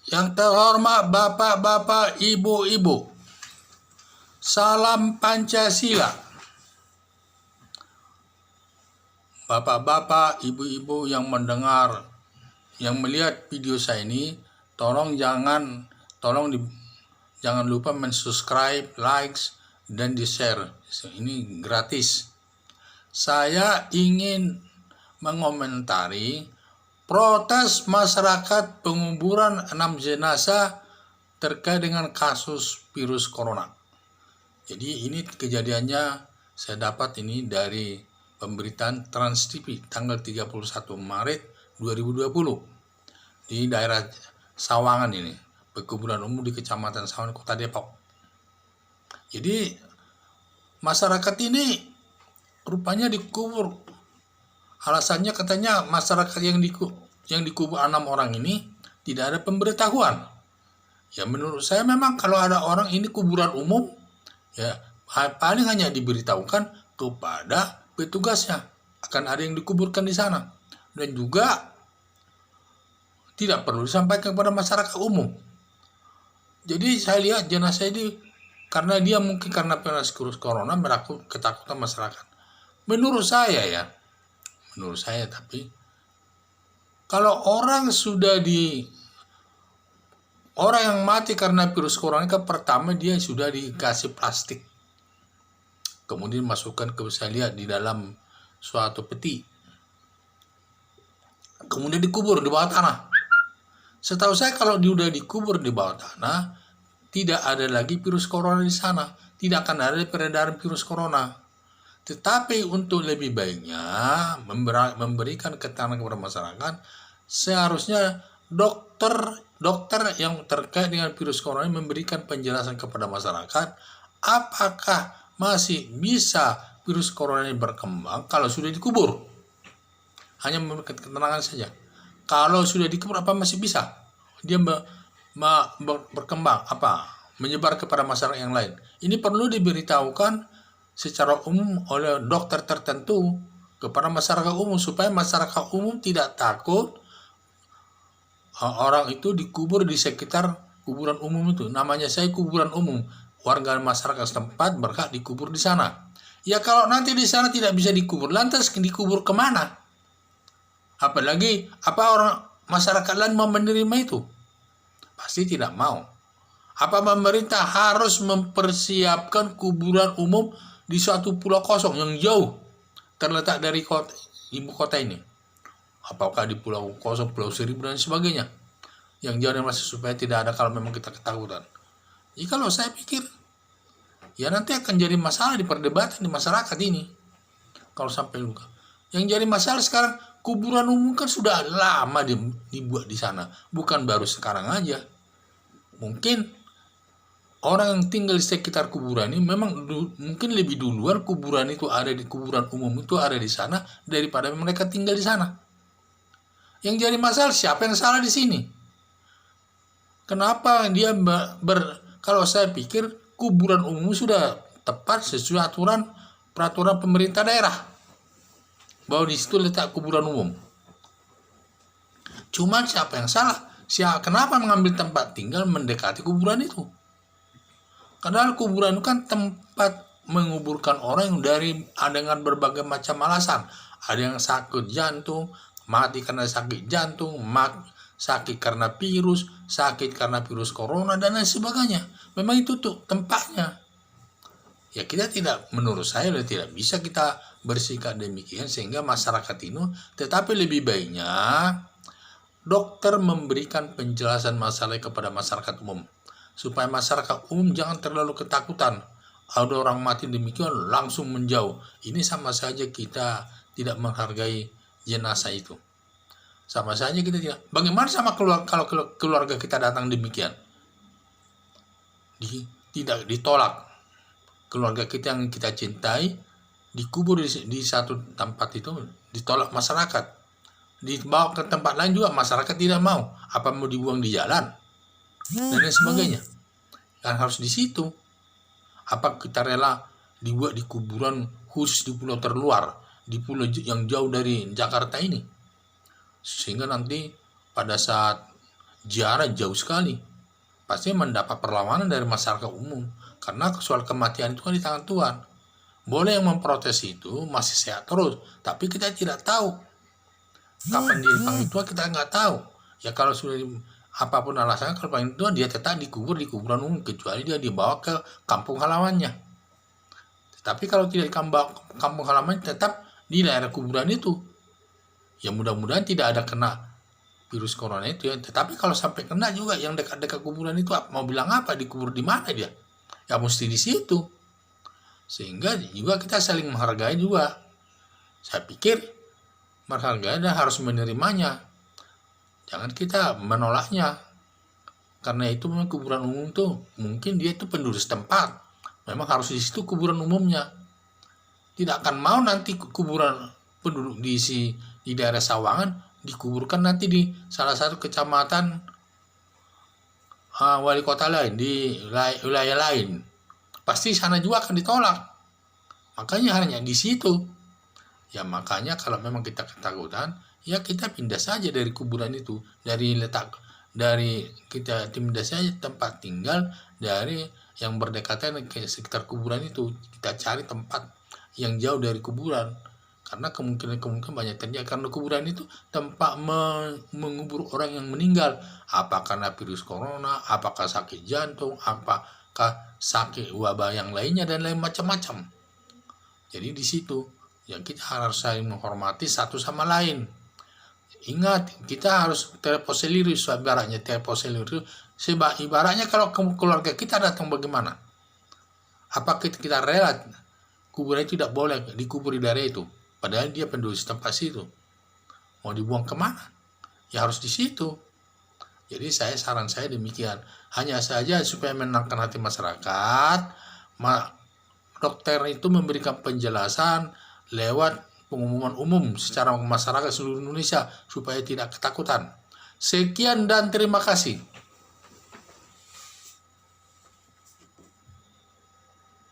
Yang terhormat Bapak-bapak, Ibu-ibu, salam Pancasila. Bapak-bapak, Ibu-ibu yang mendengar, yang melihat video saya ini, jangan lupa subscribe, likes, dan di-share. Ini gratis. Saya ingin mengomentari protes masyarakat penguburan 6 jenazah terkait dengan kasus virus corona. Jadi ini kejadiannya saya dapat ini dari pemberitaan Trans TV tanggal 31 Maret 2020 di daerah Sawangan ini, pekuburan umum di Kecamatan Sawangan, Kota Depok. Jadi masyarakat ini rupanya dikubur. Alasannya katanya masyarakat yang dikubur 6 orang ini tidak ada pemberitahuan. Ya menurut saya memang kalau ada orang ini kuburan umum, ya paling hanya diberitahukan kepada petugasnya akan ada yang dikuburkan di sana, dan juga tidak perlu disampaikan kepada masyarakat umum. Jadi saya lihat jenazah ini karena dia mungkin karena virus corona ketakutan masyarakat. Menurut saya tapi kalau orang yang mati karena virus corona kan pertama dia sudah dikasih plastik, kemudian masukkan saya lihat di dalam suatu peti, kemudian dikubur di bawah tanah. Setahu saya kalau dia udah dikubur di bawah tanah, tidak ada lagi virus corona di sana, tidak akan ada peredaran virus corona. Tetapi untuk lebih baiknya memberikan keterangan kepada masyarakat, seharusnya dokter yang terkait dengan virus corona memberikan penjelasan kepada masyarakat apakah masih bisa virus corona ini berkembang kalau sudah dikubur. Hanya memberikan keterangan saja. Kalau sudah dikubur apa masih bisa dia berkembang, menyebar kepada masyarakat yang lain. Ini perlu diberitahukan secara umum oleh dokter tertentu kepada masyarakat umum, supaya masyarakat umum tidak takut orang itu dikubur di sekitar kuburan umum itu. Namanya saya kuburan umum, warga masyarakat setempat berhak dikubur di sana. Ya kalau nanti di sana tidak bisa dikubur, lantas dikubur kemana? Apalagi orang masyarakat lain mau menerima itu? Pasti tidak mau. Apa pemerintah harus mempersiapkan kuburan umum di suatu pulau kosong yang jauh terletak dari ibu kota ini? Apakah di pulau kosong, Pulau Seribu dan sebagainya, yang jauh dan masih, supaya tidak ada kalau memang kita ketakutan. Jadi kalau saya pikir ya nanti akan jadi masalah di perdebatan di masyarakat ini kalau sampai luka. Yang jadi masalah sekarang, kuburan umum kan sudah lama dibuat di sana, bukan baru sekarang aja. Mungkin orang yang tinggal di sekitar kuburan ini memang mungkin lebih duluan kuburan umum itu ada di sana daripada mereka tinggal di sana. Yang jadi masalah siapa yang salah di sini? Kenapa dia kalau saya pikir kuburan umum sudah tepat sesuai peraturan pemerintah daerah bahwa di situ letak kuburan umum. Cuman siapa yang salah? Kenapa mengambil tempat tinggal mendekati kuburan itu? Padahal kuburan itu kan tempat menguburkan orang yang dengan berbagai macam alasan. Ada yang sakit jantung, mati karena sakit jantung, sakit karena virus, sakit karena virus corona, dan lain sebagainya. Memang itu tuh tempatnya. Ya menurut saya tidak bisa kita bersikap demikian sehingga masyarakat ini, tetapi lebih baiknya dokter memberikan penjelasan masalah kepada masyarakat umum, supaya masyarakat umum jangan terlalu ketakutan. Ada orang mati demikian langsung menjauh. Ini sama saja kita tidak menghargai jenazah itu. Sama saja kita tidak. Bagaimana sama kalau keluarga kita datang demikian? Tidak ditolak. Keluarga kita yang kita cintai dikubur di satu tempat itu, ditolak masyarakat. Dibawa ke tempat lain juga masyarakat tidak mau. Apa mau dibuang di jalan dan lain sebagainya? Kan harus di situ. Apa kita rela dibuat di kuburan khusus di pulau terluar, di pulau yang jauh dari Jakarta ini, sehingga nanti pada saat ziarah jauh sekali, pasti mendapat perlawanan dari masyarakat umum, karena soal kematian itu kan di tangan Tuhan. Boleh yang memprotes itu masih sehat terus, tapi kita tidak tahu kapan dia dipanggil Tuhan, kita nggak tahu. Ya kalau sudah apapun alasannya, kalau panggil Tuhan dia tetap dikubur di kuburan umum, kecuali dia dibawa ke kampung halamannya. Tapi kalau tidak di kampung halaman, tetap di daerah kuburan itu. Ya mudah-mudahan tidak ada kena virus corona itu ya. Tetapi kalau sampai kena juga yang dekat-dekat kuburan itu, mau bilang apa, dikubur di mana dia? Ya mesti di situ. Sehingga juga kita saling menghargai juga. Saya pikir menghargai dan harus menerimanya. Jangan kita menolaknya. Karena itu memang kuburan umum tuh, mungkin dia itu penduduk setempat. Memang harus di situ kuburan umumnya. Tidak akan mau nanti kuburan penduduk di daerah Sawangan dikuburkan nanti di salah satu kecamatan wali kota lain, di wilayah lain. Pasti sana juga akan ditolak. Makanya hanya di situ. Ya makanya kalau memang kita ketakutan, ya kita pindah saja dari kuburan itu, dari kita pindah saja tempat tinggal dari yang berdekatan ke sekitar kuburan itu. Kita cari tempat yang jauh dari kuburan, karena kemungkinan banyak terjadi, karena kuburan itu tempat mengubur orang yang meninggal, apakah karena virus corona, apakah sakit jantung, apakah sakit wabah yang lainnya dan lain macam-macam. Jadi di situ ya kita harus saling menghormati satu sama lain. Ingat, kita harus terposelirus, ibaratnya terposelirus. Sebab ibaratnya kalau keluarga kita datang bagaimana? Apakah kita rela kuburan itu tidak boleh dikubur di daerah itu? Padahal dia penduduk setempat situ. Mau dibuang kemana? Ya harus di situ. Jadi saran saya demikian. Hanya saja supaya menenangkan hati masyarakat, dokter itu memberikan penjelasan lewat pengumuman umum secara masyarakat seluruh Indonesia supaya tidak ketakutan. Sekian dan terima kasih.